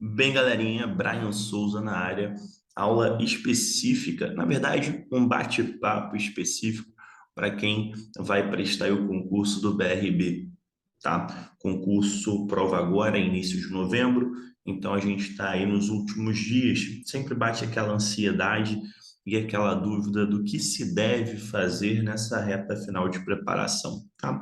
Bem, galerinha, Brian Souza na área, aula específica, na verdade, um bate-papo específico para quem vai prestar aí o concurso do BRB, tá? Concurso prova agora, início de novembro, então a gente está aí nos últimos dias, sempre bate aquela ansiedade e aquela dúvida do que se deve fazer nessa reta final de preparação, tá?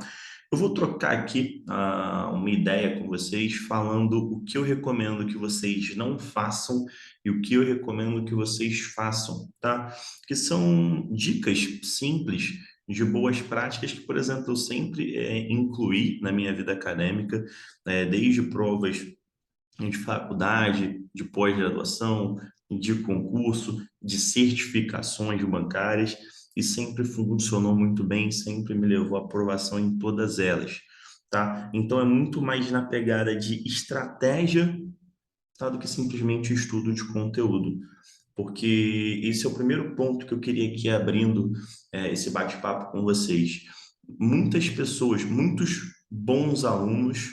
Eu vou trocar aqui uma ideia com vocês, falando o que eu recomendo que vocês não façam e o que eu recomendo que vocês façam, tá? Que são dicas simples de boas práticas que, por exemplo, eu sempre incluí na minha vida acadêmica, desde provas de faculdade, de pós-graduação, de concurso, de certificações bancárias, e sempre funcionou muito bem, sempre me levou à aprovação em todas elas, tá? Então é muito mais na pegada de estratégia, tá, do que simplesmente estudo de conteúdo, porque esse é o primeiro ponto que eu queria aqui abrindo esse bate-papo com vocês. Muitas pessoas, muitos bons alunos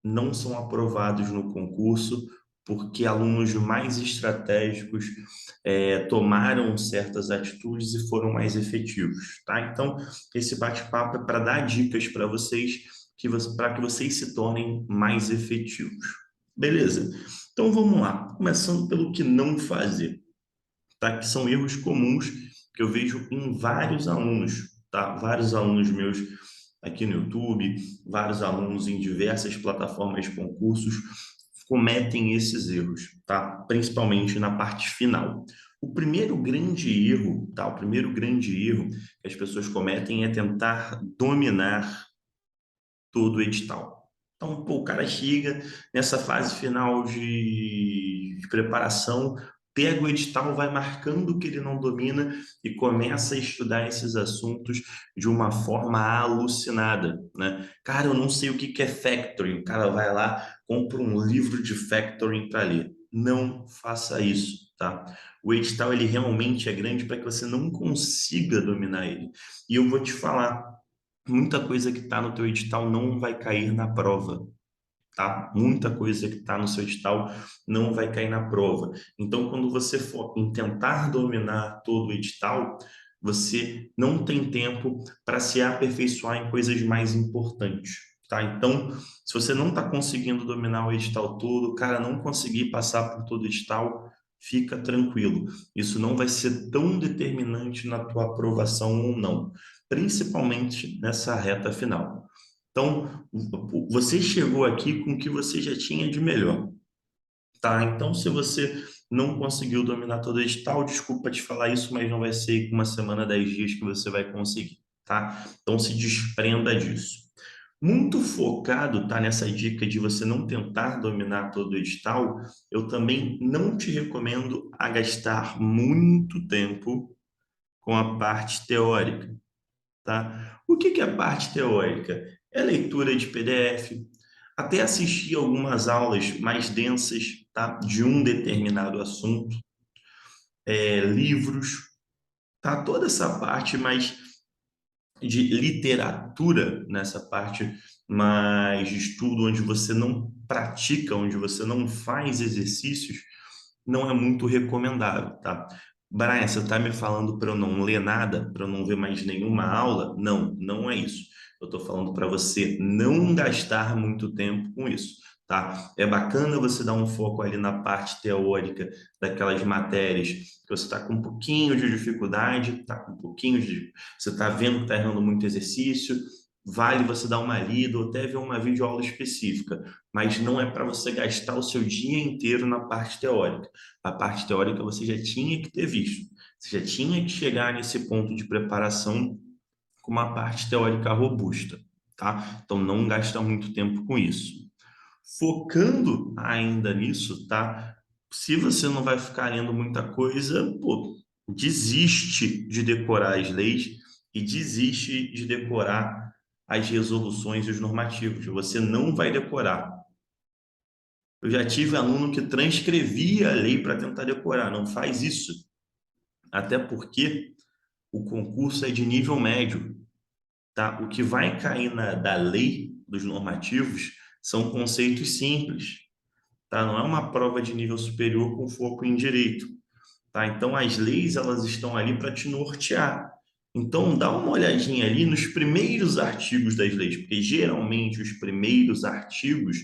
não são aprovados no concurso porque alunos mais estratégicos tomaram certas atitudes e foram mais efetivos, tá? Então, esse bate-papo é para dar dicas para vocês para que vocês se tornem mais efetivos. Beleza? Então vamos lá, começando pelo que não fazer, tá? Que são erros comuns que eu vejo em vários alunos, tá? Vários alunos meus aqui no YouTube, vários alunos em diversas plataformas de concursos cometem esses erros, tá? Principalmente na parte final. O primeiro grande erro, tá? O primeiro grande erro que as pessoas cometem é tentar dominar todo o edital. Então, pô, o cara chega nessa fase final de preparação, pega o edital, vai marcando o que ele não domina e começa a estudar esses assuntos de uma forma alucinada, né? Cara, eu não sei o que que é factoring. O cara vai lá, compra um livro de factoring para ler. Não faça isso, tá? O edital, ele realmente é grande para que você não consiga dominar ele. E eu vou te falar, muita coisa que está no teu edital não vai cair na prova, tá? Muita coisa que está no seu edital não vai cair na prova. Então, quando você for em tentar dominar todo o edital, você não tem tempo para se aperfeiçoar em coisas mais importantes, tá? Então, se você não está conseguindo dominar o edital todo, cara, não conseguir passar por todo o edital, fica tranquilo. Isso não vai ser tão determinante na tua aprovação ou não, principalmente nessa reta final. Então, você chegou aqui com o que você já tinha de melhor, tá? Então, se você não conseguiu dominar todo o edital, desculpa te falar isso, mas não vai ser com uma semana, 10 dias que você vai conseguir, tá? Então, se desprenda disso. Muito focado, tá, nessa dica de você não tentar dominar todo o edital, eu também não te recomendo a gastar muito tempo com a parte teórica, tá? O que que é a parte teórica? É leitura de PDF, até assistir algumas aulas mais densas, tá? De um determinado assunto, livros, tá? Toda essa parte mais de literatura, nessa parte mais de estudo, onde você não pratica, onde você não faz exercícios, não é muito recomendável, tá? Brian, você está me falando para eu não ler nada, para eu não ver mais nenhuma aula? Não, não é isso. Eu estou falando para você não gastar muito tempo com isso, tá? É bacana você dar um foco ali na parte teórica daquelas matérias que você está com um pouquinho de dificuldade, tá com um pouquinho de, você está vendo que está errando muito exercício, vale você dar uma lida ou até ver uma videoaula específica, mas não é para você gastar o seu dia inteiro na parte teórica. A parte teórica você já tinha que ter visto. Você já tinha que chegar nesse ponto de preparação com uma parte teórica robusta, tá? Então não gasta muito tempo com isso. Focando ainda nisso, tá? Se você não vai ficar lendo muita coisa, pô, desiste de decorar as leis e desiste de decorar as resoluções e os normativos. Você não vai decorar. Eu já tive aluno que transcrevia a lei para tentar decorar. Não faz isso. Até porque o concurso é de nível médio, tá? O que vai cair da lei, dos normativos, são conceitos simples, tá? Não é uma prova de nível superior com foco em direito, tá? Então, as leis, elas estão ali para te nortear. Então, dá uma olhadinha ali nos primeiros artigos das leis, porque geralmente os primeiros artigos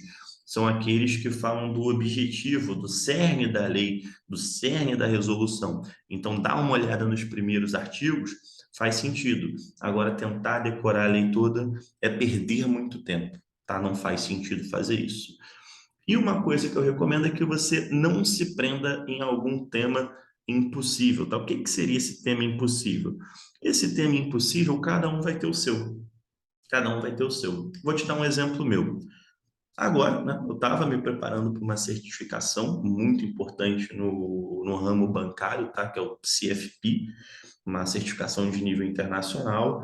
são aqueles que falam do objetivo, do cerne da lei, do cerne da resolução. Então, dá uma olhada nos primeiros artigos, faz sentido. Agora, tentar decorar a lei toda é perder muito tempo, tá? Não faz sentido fazer isso. E uma coisa que eu recomendo é que você não se prenda em algum tema impossível, tá? O que que seria esse tema impossível? Esse tema impossível, cada um vai ter o seu. Cada um vai ter o seu. Vou te dar um exemplo meu. Agora, né, eu estava me preparando para uma certificação muito importante no ramo bancário, tá? Que é o CFP, uma certificação de nível internacional,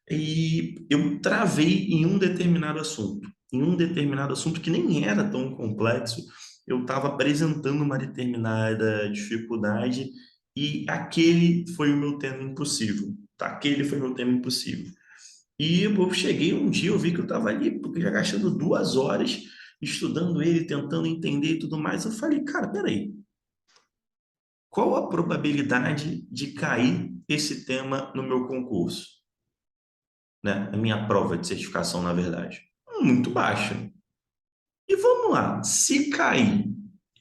e eu travei em um determinado assunto que nem era tão complexo. Eu estava apresentando uma determinada dificuldade e aquele foi o meu tema impossível, tá? Aquele foi o meu tema impossível. E eu cheguei um dia, eu vi que eu estava ali, porque já gastando 2 horas estudando ele, tentando entender e tudo mais. Eu falei, cara, peraí, qual a probabilidade de cair esse tema no meu concurso, né? A minha prova de certificação, na verdade? Muito baixa. E vamos lá, se cair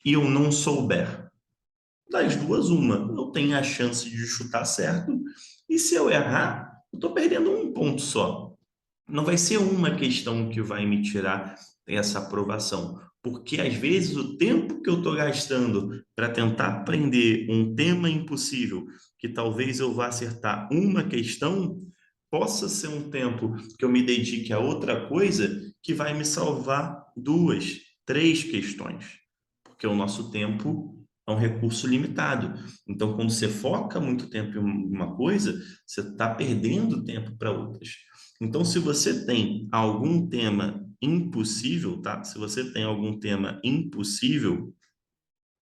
e eu não souber, das duas, uma, eu tenho a chance de chutar certo, e se eu errar, eu estou perdendo um ponto só. Não vai ser uma questão que vai me tirar essa aprovação, porque às vezes o tempo que eu estou gastando para tentar aprender um tema impossível, que talvez eu vá acertar uma questão, possa ser um tempo que eu me dedique a outra coisa que vai me salvar 2, 3 questões, porque o nosso tempo é um recurso limitado. Então, quando você foca muito tempo em uma coisa, você está perdendo tempo para outras. Então, se você tem algum tema impossível, tá? Se você tem algum tema impossível, o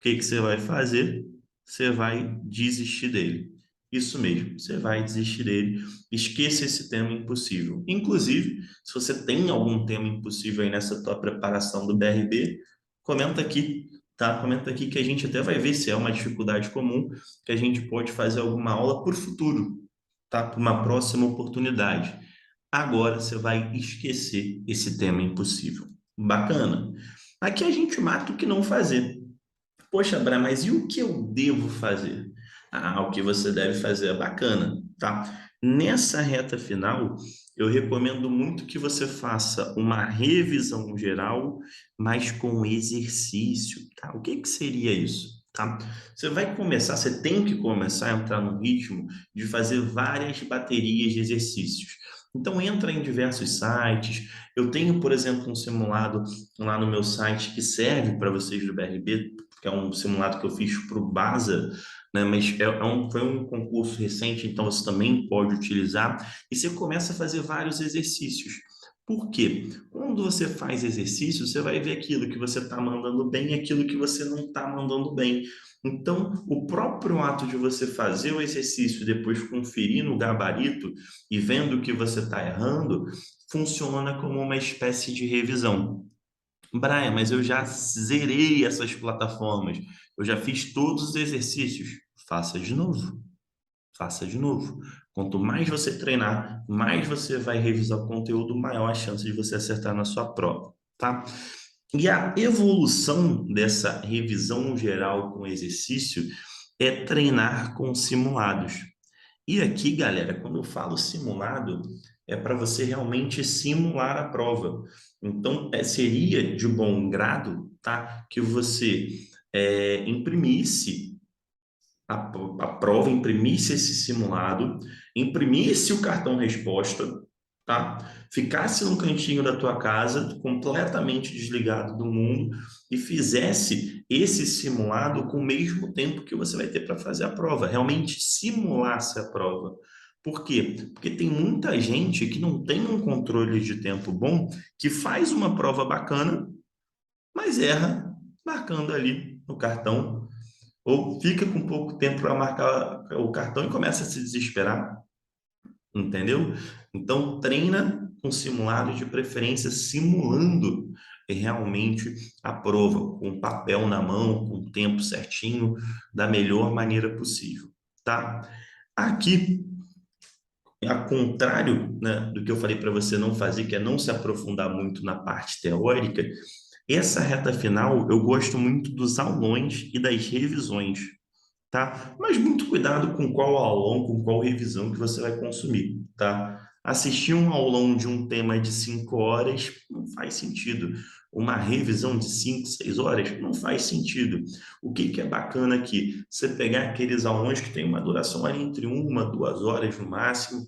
que que você vai fazer? Você vai desistir dele. Isso mesmo, você vai desistir dele. Esqueça esse tema impossível. Inclusive, se você tem algum tema impossível aí nessa tua preparação do BRB, comenta aqui, tá? Comenta aqui que a gente até vai ver se é uma dificuldade comum, que a gente pode fazer alguma aula por futuro, tá? Para uma próxima oportunidade. Agora você vai esquecer esse tema impossível. Bacana. Aqui a gente mata o que não fazer. Poxa, Bra, mas e o que eu devo fazer? Ah, o que você deve fazer é bacana, tá? Nessa reta final, eu recomendo muito que você faça uma revisão geral, mas com exercício, tá? O que que seria isso? Tá? Você vai começar, você tem que começar a entrar no ritmo de fazer várias baterias de exercícios. Então, entra em diversos sites. Eu tenho, por exemplo, um simulado lá no meu site que serve para vocês do BRB, que é um simulado que eu fiz para o BASA, né? Mas foi um concurso recente, então você também pode utilizar, e você começa a fazer vários exercícios. Por quê? Quando você faz exercício, você vai ver aquilo que você está mandando bem e aquilo que você não está mandando bem. Então, o próprio ato de você fazer o exercício e depois conferir no gabarito e vendo o que você está errando, funciona como uma espécie de revisão. Brian, mas eu já zerei essas plataformas. Eu já fiz todos os exercícios. Faça de novo. Faça de novo. Quanto mais você treinar, mais você vai revisar o conteúdo, maior a chance de você acertar na sua prova, tá? E a evolução dessa revisão geral com exercício é treinar com simulados. E aqui, galera, quando eu falo simulado, é para você realmente simular a prova. Então, seria de bom grado, tá? Que você imprimisse a prova, imprimisse esse simulado, imprimisse o cartão resposta, tá? Ficasse num cantinho da tua casa, completamente desligado do mundo, e fizesse esse simulado com o mesmo tempo que você vai ter para fazer a prova, realmente simulasse a prova. Por quê? Porque tem muita gente que não tem um controle de tempo bom, que faz uma prova bacana, mas erra marcando ali no cartão ou fica com pouco tempo para marcar o cartão e começa a se desesperar, entendeu? Então, treina com simulado, de preferência simulando realmente a prova, com o papel na mão, com o tempo certinho, da melhor maneira possível, tá? Aqui, ao contrário, né, do que eu falei para você não fazer, que é não se aprofundar muito na parte teórica, essa reta final eu gosto muito dos aulões e das revisões, tá? Mas muito cuidado com qual aulão, com qual revisão que você vai consumir, tá? Assistir um aulão de um tema de 5 horas não faz sentido. Uma revisão de 5, 6 horas não faz sentido. O que que é bacana aqui? Você pegar aqueles aulões que têm uma duração ali entre 1, 2 horas no máximo.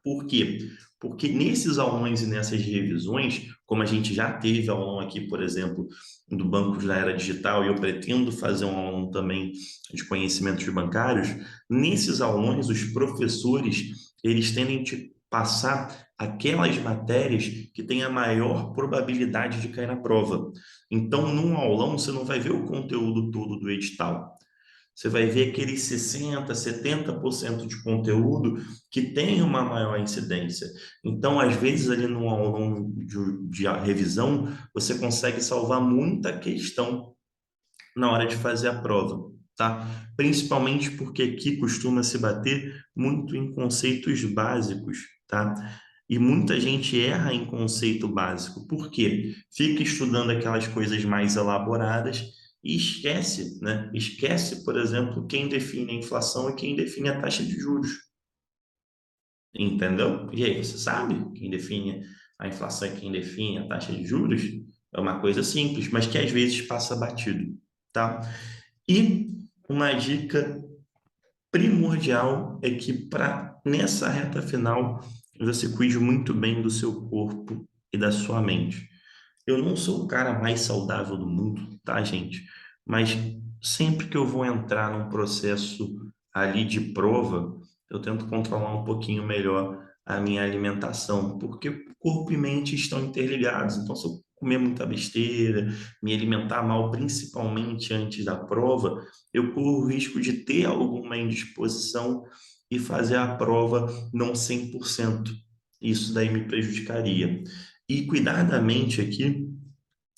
Por quê? Porque nesses aulões e nessas revisões, como a gente já teve aulão aqui, por exemplo, do Bancos da Era Digital, e eu pretendo fazer um aulão também de conhecimentos bancários, nesses aulões, os professores, eles tendem a te passar aquelas matérias que têm a maior probabilidade de cair na prova. Então, num aulão, você não vai ver o conteúdo todo do edital. Você vai ver aqueles 60, 70% de conteúdo que tem uma maior incidência. Então, às vezes, ali no aulão de revisão, você consegue salvar muita questão na hora de fazer a prova, tá? Principalmente porque aqui costuma se bater muito em conceitos básicos, tá? E muita gente erra em conceito básico. Por quê? Fica estudando aquelas coisas mais elaboradas e esquece, né? Esquece, por exemplo, quem define a inflação e quem define a taxa de juros. Entendeu? E aí, você sabe quem define a inflação e quem define a taxa de juros? É uma coisa simples, mas que às vezes passa batido, tá? E uma dica primordial é que para nessa reta final você cuide muito bem do seu corpo e da sua mente. Eu não sou o cara mais saudável do mundo, tá, gente? Mas sempre que eu vou entrar num processo ali de prova, eu tento controlar um pouquinho melhor a minha alimentação, porque corpo e mente estão interligados. Então, se eu comer muita besteira, me alimentar mal, principalmente antes da prova, eu corro o risco de ter alguma indisposição e fazer a prova não 100%. Isso daí me prejudicaria. E cuidar da mente aqui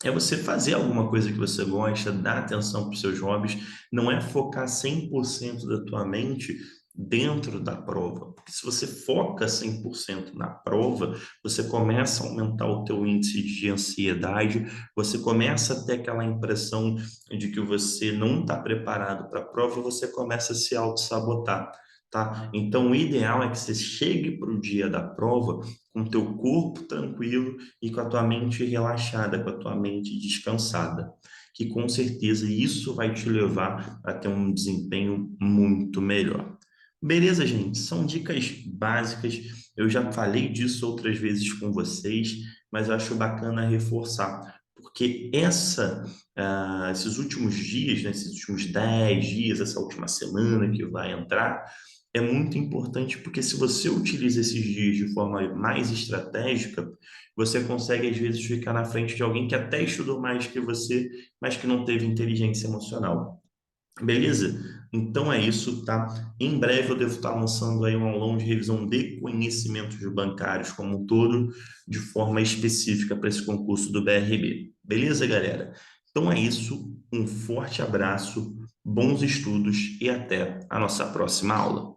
é você fazer alguma coisa que você gosta, dar atenção para os seus hobbies, não é focar 100% da tua mente dentro da prova. Porque se você foca 100% na prova, você começa a aumentar o teu índice de ansiedade, você começa a ter aquela impressão de que você não está preparado para a prova, você começa a se auto-sabotar. Tá? Então, o ideal é que você chegue para o dia da prova com o teu corpo tranquilo e com a tua mente relaxada, com a tua mente descansada, que com certeza isso vai te levar a ter um desempenho muito melhor. Beleza, gente? São dicas básicas. Eu já falei disso outras vezes com vocês, mas eu acho bacana reforçar, porque esses últimos dias, né, esses últimos 10 dias, essa última semana que vai entrar, é muito importante porque se você utiliza esses dias de forma mais estratégica, você consegue às vezes ficar na frente de alguém que até estudou mais que você, mas que não teve inteligência emocional. Beleza? Então é isso, tá? Em breve eu devo estar lançando aí um aulão de revisão de conhecimentos bancários como um todo, de forma específica para esse concurso do BRB. Beleza, galera? Então é isso. Um forte abraço, bons estudos e até a nossa próxima aula.